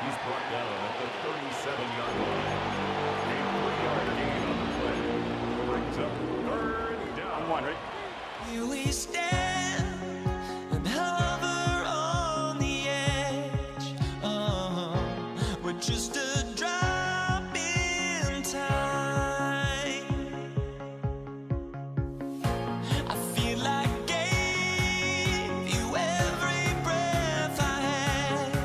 He's brought down at the 37-yard line. A 3-yard gain on the play. Brings up third down. On one, right? Here we stand and hover on the edge. We're just a drop in time. I feel like gave you every breath I had.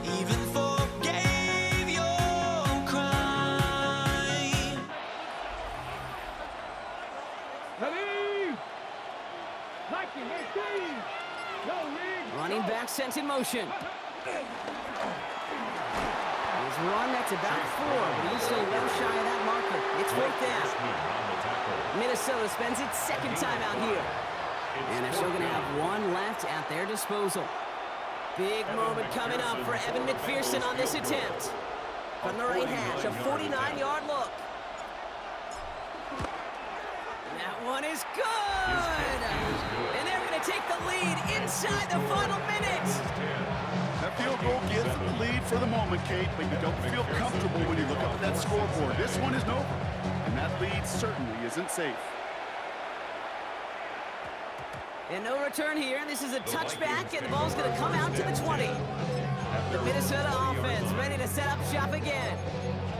Even forgave your crime. Running back sent in motion. He's run, that's about 4, but he's still well shy of that marker. It's 4th down. Minnesota spends its second time out here. And they're still going to have one left at their disposal. Big moment coming up for Evan McPherson on this attempt. From the right hash, a 49-yard look. That one is good! And they're going to take the lead inside the final minutes. That field goal gives them the lead for the moment, Kate, but you don't feel comfortable when you look up at that scoreboard. This one isn't over, and that lead certainly isn't safe. And no return here. This is a touchback, and the ball's going to come out to the 20. The Minnesota offense ready to set up shop again.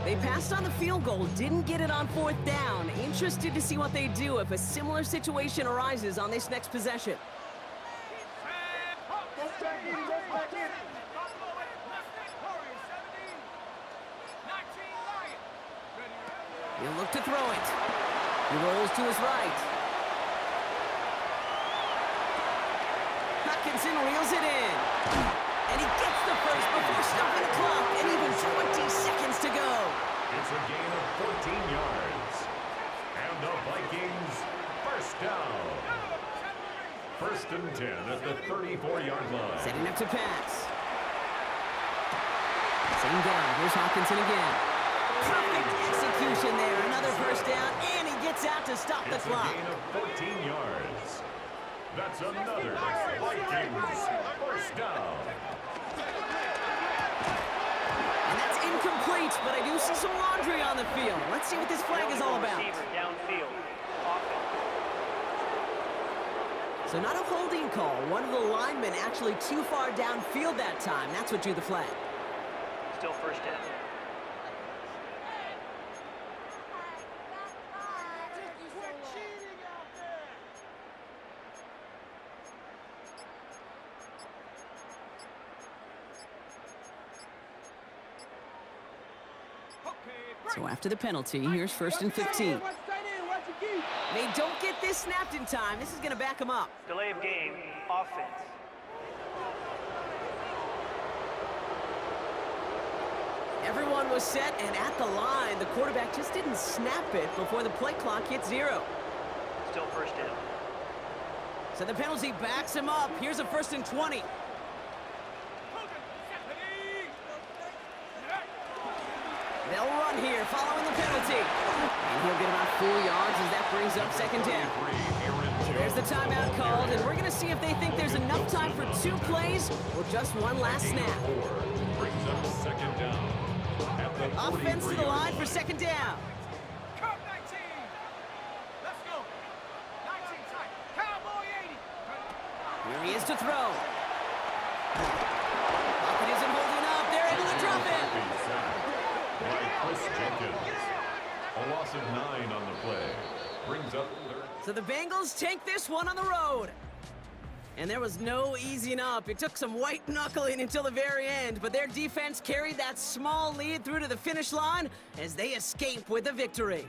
They passed on the field goal, didn't get it on 4th down. Interested to see what they do if a similar situation arises on this next possession. He'll look to throw it. He rolls to his right. Hutchinson reels it in. And he gets the first before stopping the clock, and even 20 seconds to go. It's a gain of 14 yards. And the Vikings first down. 1st and 10 at the 34-yard line. Setting up to pass. Same down. Here's Hawkinson again. Perfect execution there. Another first down, and he gets out to stop the clock. It's a gain of 14 yards. That's another Vikings first down. And that's incomplete, but I do see some laundry on the field. Let's see what this flag is all about. So not a holding call. One of the linemen actually too far downfield that time. That's what drew the flag. Still first down. So after the penalty, here's 1st and 15. They don't get this snapped in time. This is going to back them up. Delay of game, offense. Everyone was set and at the line. The quarterback just didn't snap it before the play clock hit 0. Still first down. So the penalty backs him up. Here's a 1st and 20. They'll run here following the penalty. And he'll get about 4 yards as that brings up 2nd down. So there's the timeout called, and we're going to see if they think there's enough time for 2 plays or just one last snap. Brings up 2nd down. At the Offense to the line for 2nd down. Come 19. Let's go. 19 tight. Cowboy 80. Here he is to throw. Pocket isn't holding up. They're able to drop it. By Chris Jenkins. A loss of 9 on the play. Brings up third. So the Bengals take this one on the road. And there was no easing up. It took some white knuckling until the very end, but their defense carried that small lead through to the finish line as they escape with the victory.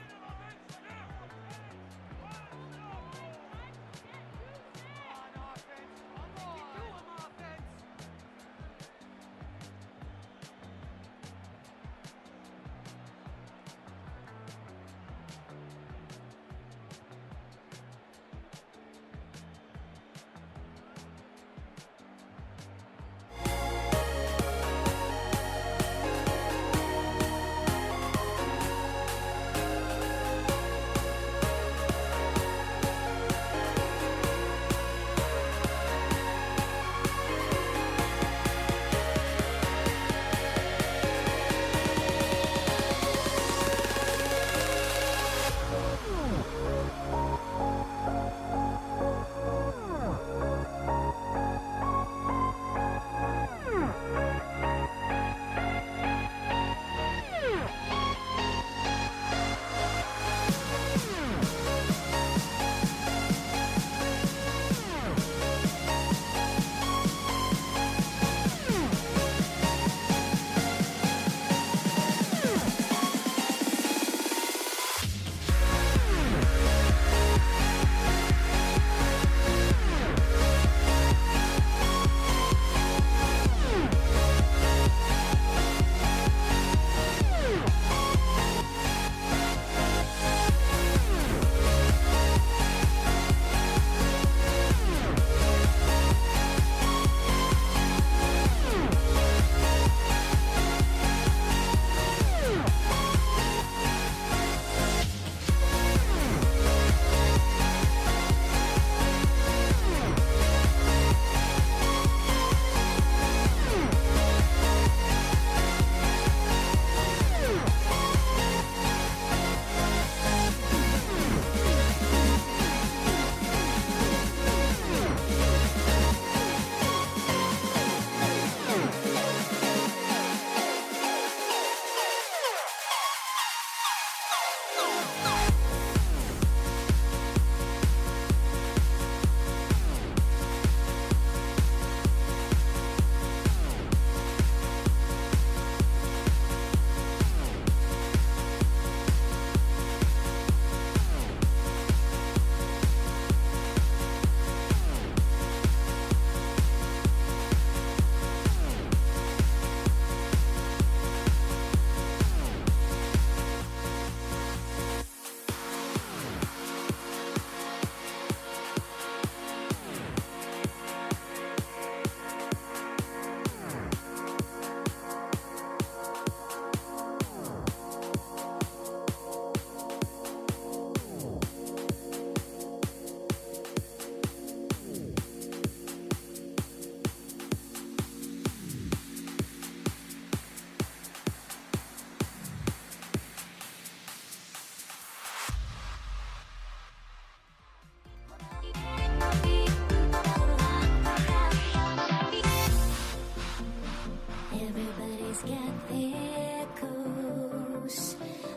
days get there goes,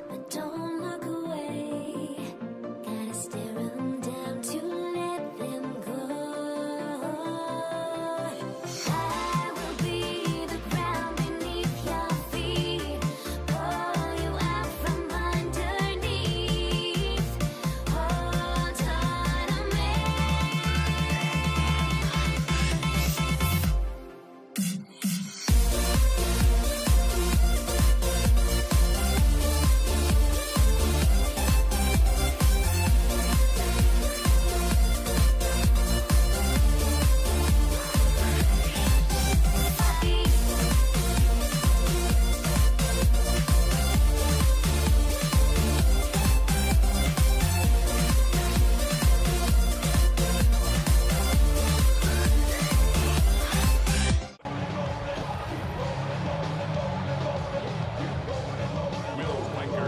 but don't look away. Gotta stare 'em down to let them go. I will be the ground beneath your feet, pull you out from underneath. Hold on to me.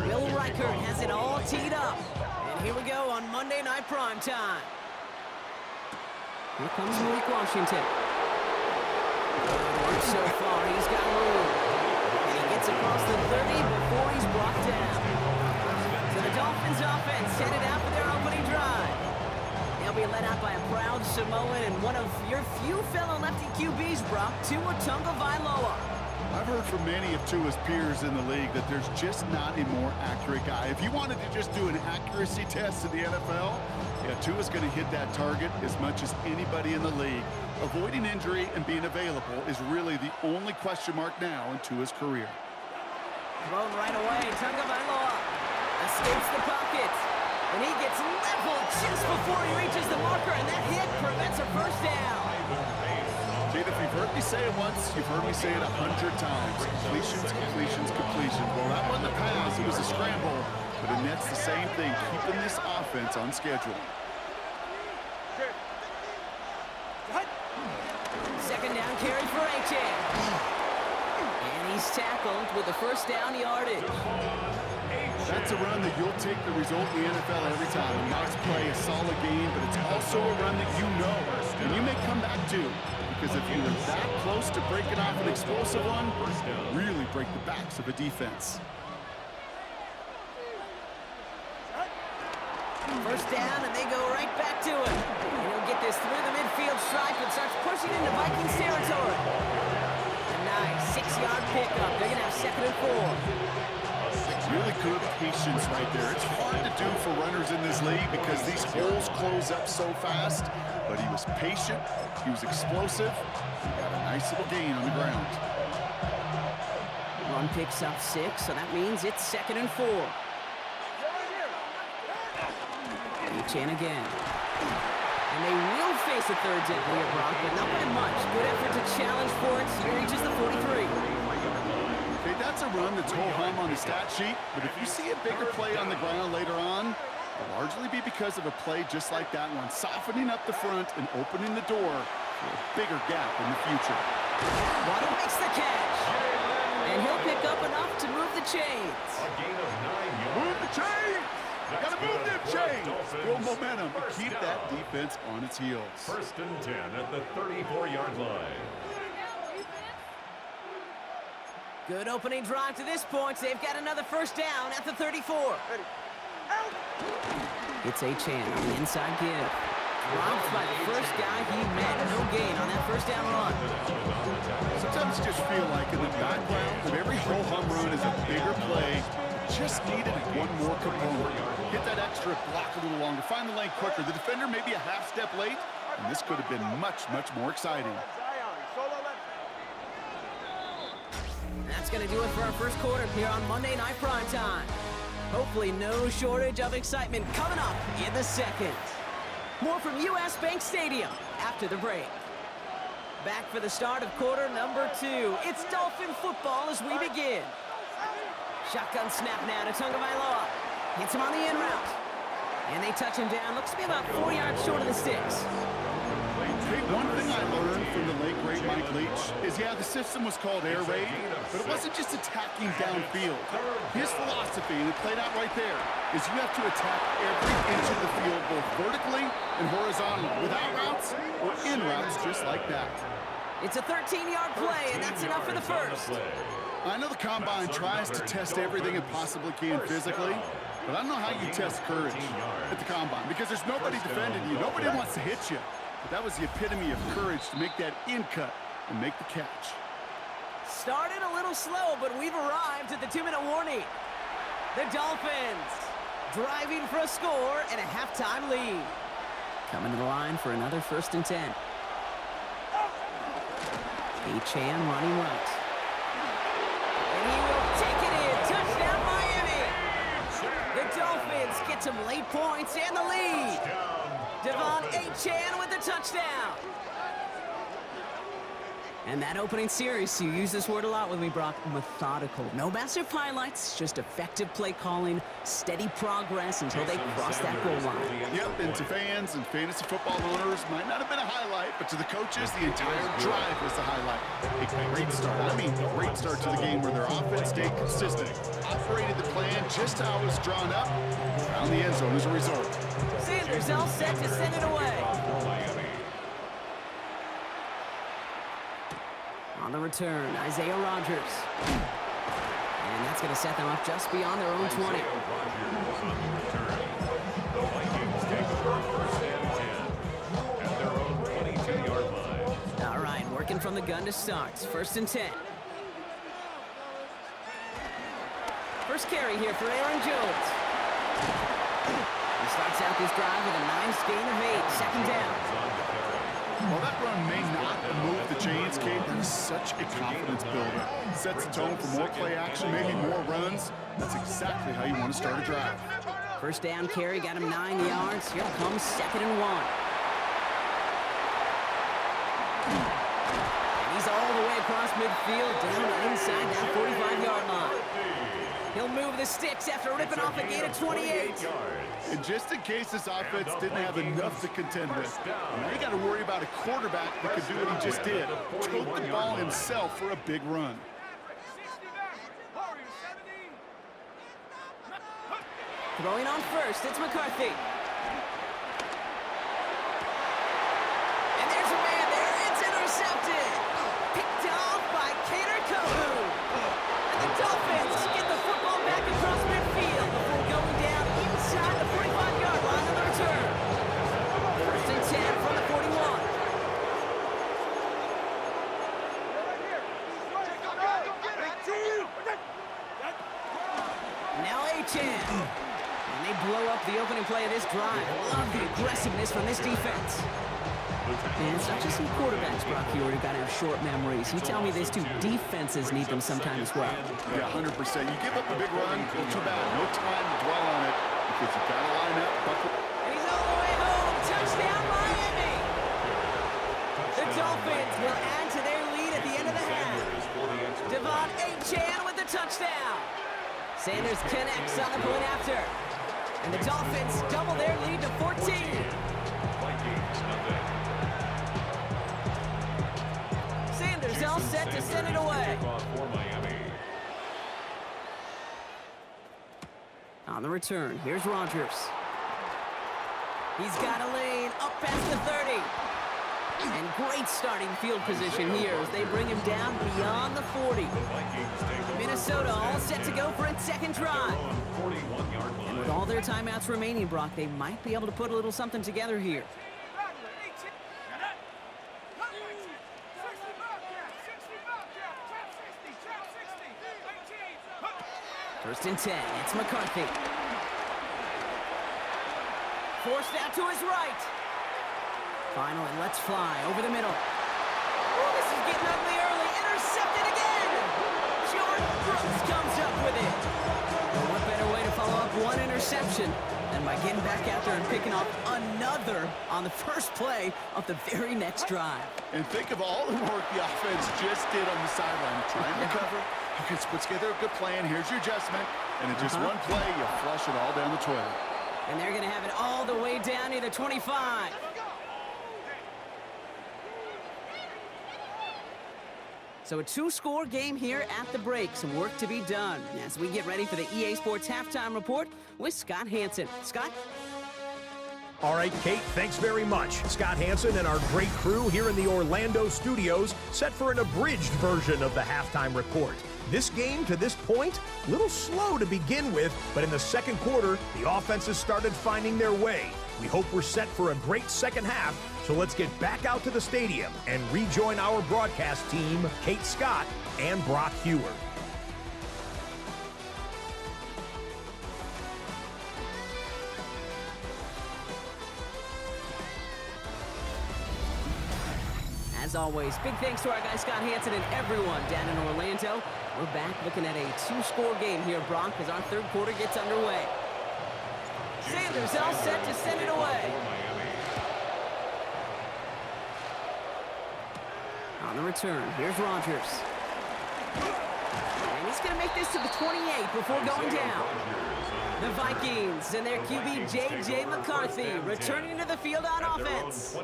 Will Reichert has it all teed up. And here we go on Monday Night Prime Time. Here comes Malik Washington. Works so far, he's got room. And he gets across the 30 before he's brought down. So the Dolphins offense headed out for their opening drive. They'll be led out by a proud Samoan and one of your few fellow lefty QBs, Brock, Tua Tagovailoa. I've heard from many of Tua's peers in the league that there's just not a more accurate guy. If you wanted to just do an accuracy test in the NFL, yeah, Tua's going to hit that target as much as anybody in the league. Avoiding injury and being available is really the only question mark now in Tua's career. Thrown right away, Tagovailoa escapes the pocket. And he gets leveled just before he reaches the marker, and that hit prevents a first down. Jade, if you've heard me say it once, you've heard me say it 100 times. Completions, completions, completions. Well, that wasn't a pass, it was a scramble. But it nets the same thing, keeping this offense on schedule. Second down carry for Achane. And he's tackled with the first down yardage. That's a run that you'll take the result in the NFL every time. A nice play, a solid game, but it's also a run that you know and you may come back to. Because if you were that close to breaking off an explosive one, really break the backs of a defense. First down, and they go right back to it. And he'll get this through the midfield stripe and starts pushing into Vikings territory. A nice 6-yard pickup. They're going to have 2nd and 4. Really good patience right there. It's hard to do for runners in this league because these holes close up so fast. But he was patient, he was explosive, he got a nice little gain on the ground. Run picks up 6, so that means it's 2nd and 4. Achane again. And they will face a third down here, Brock, but not by much. Good effort to challenge for it. He reaches the 43. Okay, that's a run that's ho-hum on the stat sheet, but if you see a bigger play on the ground later on, it'll largely be because of a play just like that one, softening up the front and opening the door for a bigger gap in the future. Waddle makes the catch. And he'll pick up enough to move the chains. A gain of 9 yards. Move the chains! Gotta move them chains! Build momentum and keep that defense on its heels. 1st and 10 at the 34-yard line. Good opening drive to this point. They've got another first down at the 34. It's Achane on the inside give. Dropped by the first guy he met. No gain on that first down run. Sometimes you just feel like in the background of every ho-hum run is a bigger play. Just needed one more component. Hit that extra block a little longer. Find the lane quicker. The defender may be a half step late, and this could have been much, much more exciting. That's going to do it for our first quarter here on Monday Night Prime Time. Hopefully no shortage of excitement coming up in the second. More from U.S. Bank Stadium after the break. Back for the start of quarter number 2. It's Dolphin football as we begin. Shotgun snap now to Tagovailoa. Hits him on the in route. And they touch him down. Looks to be about 4 yards short of the sticks. Hey, one thing I learned from the late, great Mike Leach is, yeah, the system was called air raid, but it wasn't just attacking downfield. His philosophy, and it played out right there, is you have to attack every inch of the field, both vertically and horizontally, without routes or in routes just like that. It's a 13-yard play, and that's enough for the first. I know the Combine tries to test everything it possibly can physically, but I don't know how you test courage at the Combine because there's nobody defending you. Nobody wants to hit you. But that was the epitome of courage to make that in cut and make the catch. Started a little slow, but we've arrived at the 2-minute warning. The Dolphins driving for a score and a halftime lead. Coming to the line for another 1st and 10. Achane running right. And he will take it in. Touchdown, Miami. The Dolphins get some late points and the lead. Devon Achane with the touchdown. And that opening series, you use this word a lot with me, Brock, methodical. No massive highlights, just effective play calling, steady progress until they cross that goal line. Yep, and to fans and fantasy football owners, might not have been a highlight, but to the coaches, the entire drive was the highlight. A great start. I mean, a great start to the game where their offense stayed consistent, operated the plan just how it was drawn up, found the end zone as a result. Sanders all set to send it away. On the return, Isaiah Rodgers. And that's going to set them up just beyond their own 20. The Vikings take over 1st and 10 at their own 22-yard line. All right, working from the gun to start. 1st and 10. First carry here for Aaron Jones. He starts out this drive with a nice gain of 8. 2nd down. While that run may not move the chains, Kate, that is such a confidence builder. Sets the tone for more play action, maybe more runs. That's exactly how you want to start a drive. First down carry got him 9 yards. Here comes 2nd and 1. And he's all the way across midfield, down inside that 45-yard line. He'll move the sticks after ripping off a gain of 28. And just in case this offense didn't have enough to contend with, now you got to worry about a quarterback that could do what he just did. Tote the ball himself for a big run. Throwing on first, it's McCarthy. And there's a man there, it's intercepted. Picked off by Kader Kohu. And the Dolphins get the football back across midfield before going down inside the 45-yard line on the return. 1st and 10 from the 41. Now Achane. And they blow up the opening play of this drive. Love the aggressiveness from this defense. And it's not just some quarterbacks, Brock, you already got to have short memories. You tell me these two defenses need them sometimes as well. Yeah, 100%. You give up a big run, well, too bad. No time to dwell on it because you've got to line up. And he's all the way home. Touchdown, Miami! The Dolphins will add to their lead at the end of the half. Devon Achane with the touchdown. Sanders connects on the point after. And the Dolphins double their lead to 14. Vikings nothing. Sanders all set to send it away. For Miami. On the return, here's Rodgers. He's got a lane up past the 30. And great starting field position here as they bring him down beyond the 40. Minnesota all set to go for its second drive. And with all their timeouts remaining, Brock, they might be able to put a little something together here. First and 10, it's McCarthy. Forced out to his right. Finally, let's fly over the middle. Ooh, this is getting ugly early. Intercepted again. Jordan Brooks comes up with it. Well, what better way to follow up one interception than by getting back out there and picking off another on the first play of the very next drive. And think of all the work the offense just did on the sideline. Trying to recover. You can put together a good plan. Here's your adjustment. And in just one play, you flush it all down the toilet. And they're going to have it all the way down near the 25. So a two-score game here at the break. Some work to be done as we get ready for the EA Sports Halftime Report with Scott Hanson. Scott? All right, Kate, thanks very much. Scott Hanson and our great crew here in the Orlando studios set for an abridged version of the Halftime Report. This game, to this point, a little slow to begin with, but in the second quarter, the offenses started finding their way. We hope we're set for a great second half, so let's get back out to the stadium and rejoin our broadcast team, Kate Scott and Brock Hewer. As always, big thanks to our guy Scott Hanson and everyone down in Orlando. We're back looking at a 2-score game here, Brock, as our third quarter gets underway. Sanders all set to send it away. On the return, here's Rodgers. And he's going to make this to the 28 before going down. The Vikings and their QB J.J. McCarthy returning to the field on offense.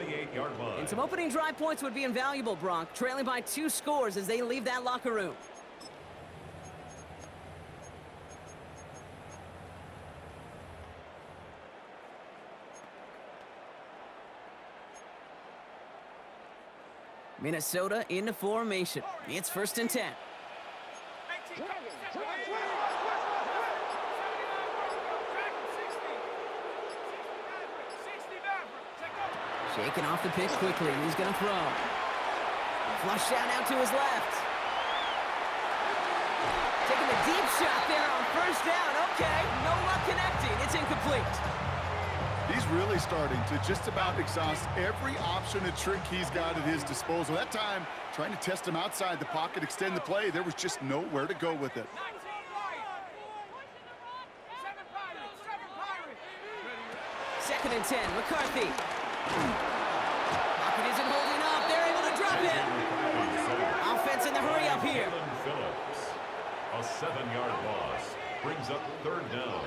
And some opening drive points would be invaluable, Brock, trailing by 2 scores as they leave that locker room. Minnesota into formation. It's 1st and 10. Shaking off the pitch quickly. He's going to throw. Flush down out to his left. Taking a deep shot there on 1st down. Okay, no luck connecting. It's incomplete. He's really starting to just about exhaust every option and trick he's got at his disposal. That time, trying to test him outside the pocket, extend the play, there was just nowhere to go with it. 2nd and 10, McCarthy. Pocket isn't holding up. They're able to drop him. Offense in the hurry up here. Phillips, a 7-yard loss, brings up 3rd down.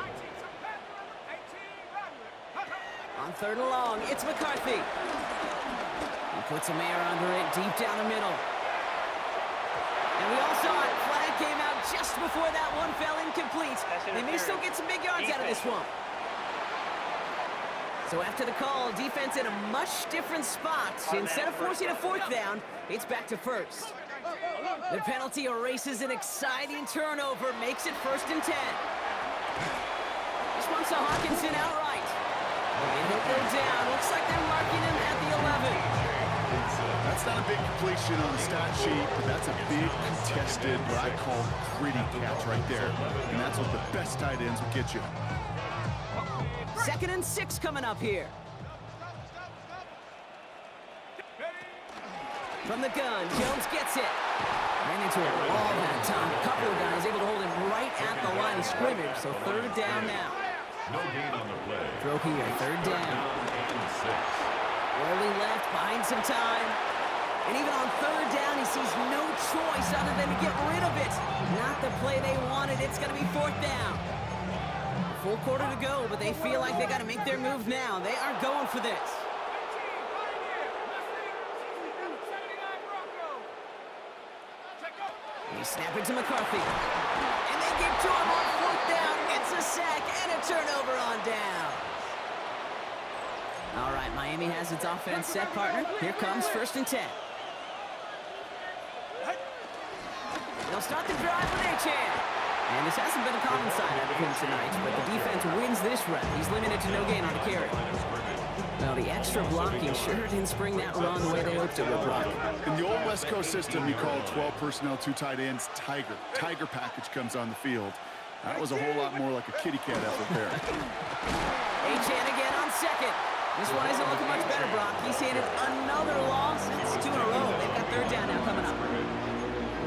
On 3rd and long, it's McCarthy. He puts a man under it deep down the middle. And we all saw it. Flag came out just before that one fell incomplete. They may still get some big yards out of this one. So after the call, defense in a much different spot. Instead of forcing a 4th down, it's back to 1st. The penalty erases an exciting turnover, makes it 1st and 10. This one saw Hawkinson outright. He'll go down. Looks like they're marking him at the 11. That's not a big completion on the stat sheet, but that's a big contested, what I call gritty catch right there. And that's what the best tight ends will get you. 2nd and 6 coming up here. From the gun, Jones gets it. Ran into a wall that time. A couple of guys able to hold him right at the line of scrimmage, so 3rd down now. No gain on the play. Throw here, 3rd down. Early left, buying some time. And even on 3rd down, he sees no choice other than to get rid of it. Not the play they wanted. It's going to be 4th down. Full quarter to go, but they feel like they got to make their move now. They are going for this. They snap it to McCarthy. And they get to him on 4th down. It's a sack and a turnover on down. All right, Miami has its offense set, partner. Here comes 1st and 10. They'll start the drive with Achane. And this hasn't been a common sign out of him tonight, but the defense wins this rep. He's limited to no gain on a carry. Well, the extra blocking sure didn't spring that run the way they hoped it would, Brock. In the old West Coast system, you call 12 personnel, 2 tight ends, Tiger. Tiger package comes on the field. That was a whole lot more like a kitty cat effort there. Achane again on 2nd. This one isn't looking much better, Brock. He's handed another loss. It's 2 in a row. They've got 3rd down now coming up.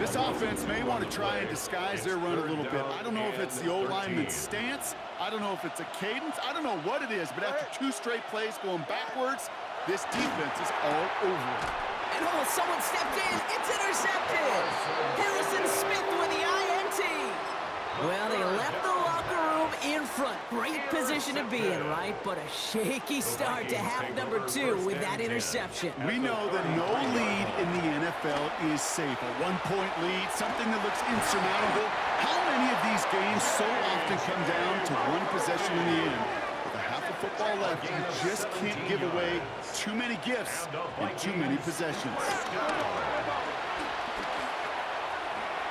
This offense may want to try and disguise their run a little bit. I don't know if it's the old lineman's stance. I don't know if it's a cadence. I don't know what it is, but after 2 straight plays going backwards, this defense is all over it. And someone stepped in. It's intercepted. Harrison Smith with the INT. Well, they left the locker room in front. Great position to be in, right? But a shaky start to half number 2 with that interception. We know that no lead in the NFL is safe. A 1-point lead, something that looks insurmountable. How many of these games so often come down to 1 possession in the end? With a half of football left, you just can't give away too many gifts and too many possessions.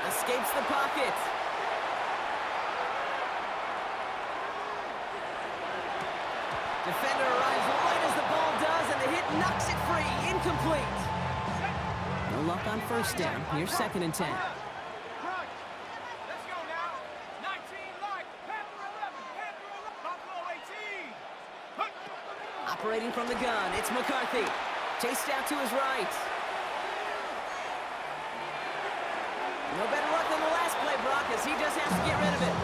A Escapes the pocket. Defender arrives right as the ball does, and the hit knocks it free. Incomplete. No luck on first down. Here's 2nd and 10. Let's go now. 19 light. Panther 11. Panther 11. Buffalo 18. Operating from the gun, it's McCarthy. Chased out to his right. No better luck than the last play, Brock, as he just has to get rid of it.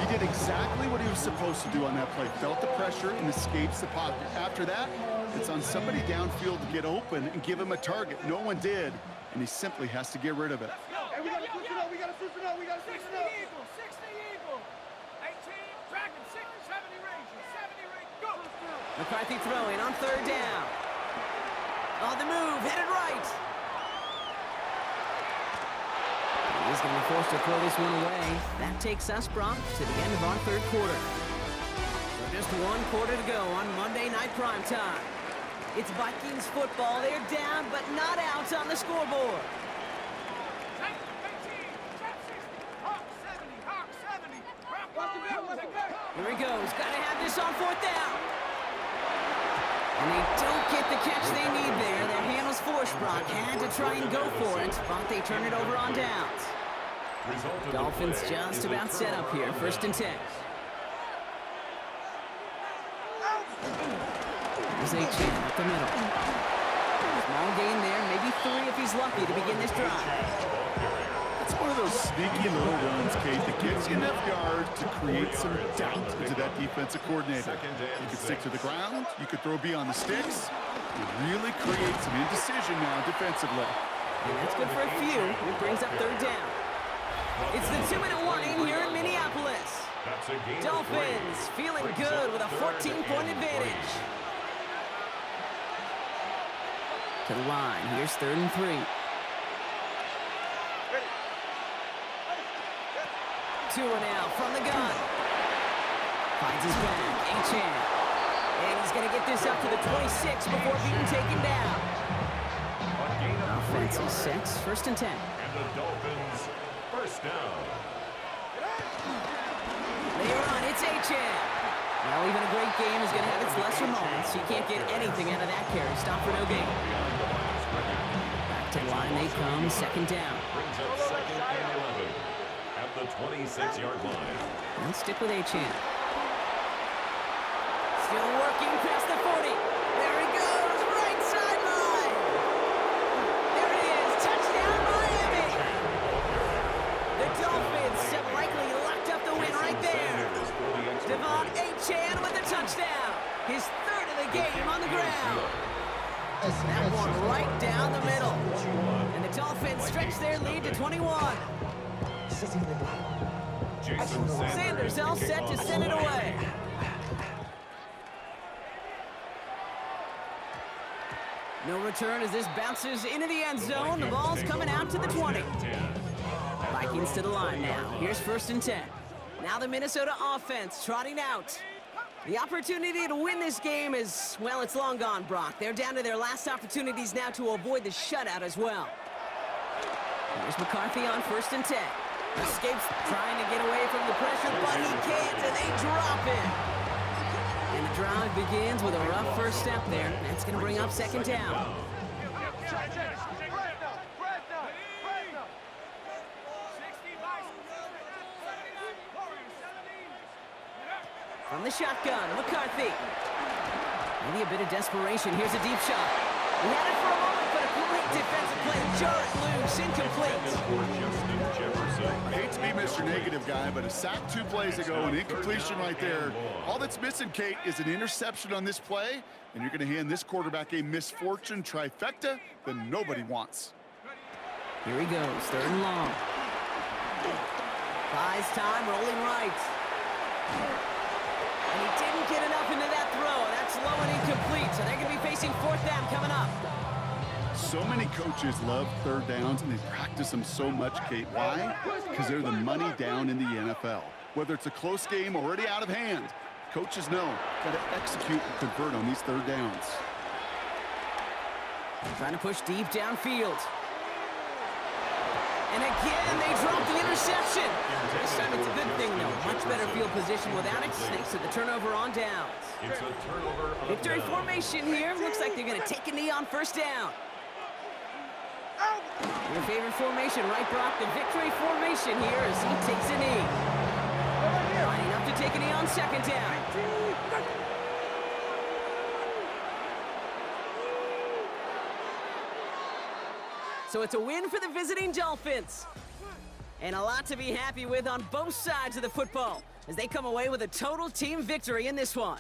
He did exactly what he was supposed to do on that play. Felt the pressure and escapes the pocket. After that, it's on somebody downfield to get open and give him a target. No one did, and he simply has to get rid of it. Hey, we got to switch it up. We got to switch it up. We got to switch it up. 60 Eagle. 60 Eagle. 18. Dragon 6. 70 Ranger. 70 Ranger. Go. McCarthy throwing on 3rd down. On the move, headed right. He's going to be forced to throw this one away. That takes us, Brock, to the end of our 3rd quarter. So just 1 quarter to go on Monday Night Primetime. It's Vikings football. They're down, but not out on the scoreboard. Tank 18. Tank 60. Hawk 70. Hawk 70. Here he goes. Got to have this on 4th down. And they don't get the catch they need there. Their handles forced, Brock. Had to try and go for it, but they turn it over on downs. Dolphins just about set up here. 1st and 10. There's Achane up the middle. Small gain there, maybe 3 if he's lucky to begin this drive. It's one of those sneaky little runs, Kate, that gets you enough yards to create some doubt into that defensive coordinator. You could stick to the ground, you could throw beyond the sticks. You really create some indecision now defensively. And that's good for a few. It brings up 3rd down. It's the 2-minute warning here in Minneapolis. Dolphins feeling good with a 14-point advantage. To the line. Here's 3rd and 3. Tua now from the gun. Finds his back. Achane. And he's going to get this up to the 26 before being taken down. Offense is set. 1st and 10. And the Dolphins, 1st down. They're on. It's Achane. Well, even a great game is going to have its lesser moments. You can't get anything out of that carry. Stop for no gain. Back to the line they come. 2nd down. Brings up 2nd and 11 at the 26-yard line. Let's stick with Achane. Still working past the 40. There he goes. Right sideline. There it is. Touchdown, Miami. The Dolphins have likely locked up the win right there. Devon Achane with a touchdown. His 3rd of the game on the ground. That one right down the middle. And the Dolphins stretch their lead to 21. Sanders all set to send it away. No return as this bounces into the end zone. The ball's coming out to the 20. Vikings to the line now. Here's 1st and 10. Now the Minnesota offense trotting out. The opportunity to win this game is, well, it's long gone, Brock. They're down to their last opportunities now to avoid the shutout as well. Here's McCarthy on 1st and 10. Escapes trying to get away from the pressure, but he can't, and they drop him. And the drive begins with a rough first step there. That's going to bring up 2nd down. From the shotgun, McCarthy. Maybe a bit of desperation. Here's a deep shot. He had it for a moment, but a great defensive play. Jar it loose, incomplete. I hate to be Mr. Negative guy, but a sack 2 plays ago, an incompletion right there. All that's missing, Kate, is an interception on this play, and you're going to hand this quarterback a misfortune trifecta that nobody wants. Here he goes, 3rd and long. Buys time, rolling right. And he didn't get enough into that throw. That's low and incomplete, so they're going to be facing 4th down coming up. So many coaches love 3rd downs, and they practice them so much, Kate. Why? Because they're the money down in the NFL. Whether it's a close game already out of hand, coaches know got to execute and convert on these 3rd downs. Trying to push deep downfield. And again, they dropped the interception. This time it's a good thing, though. Much better field position without it, thanks to the turnover on downs. It's a turnover on Victory downs. formation here. Looks like they're going to take a knee on first down. Your favorite formation, right, Brock? The victory formation here as he takes a knee. Lining up to take a knee on second down. So it's a win for the visiting Dolphins. And a lot to be happy with on both sides of the football as they come away with a total team victory in this one.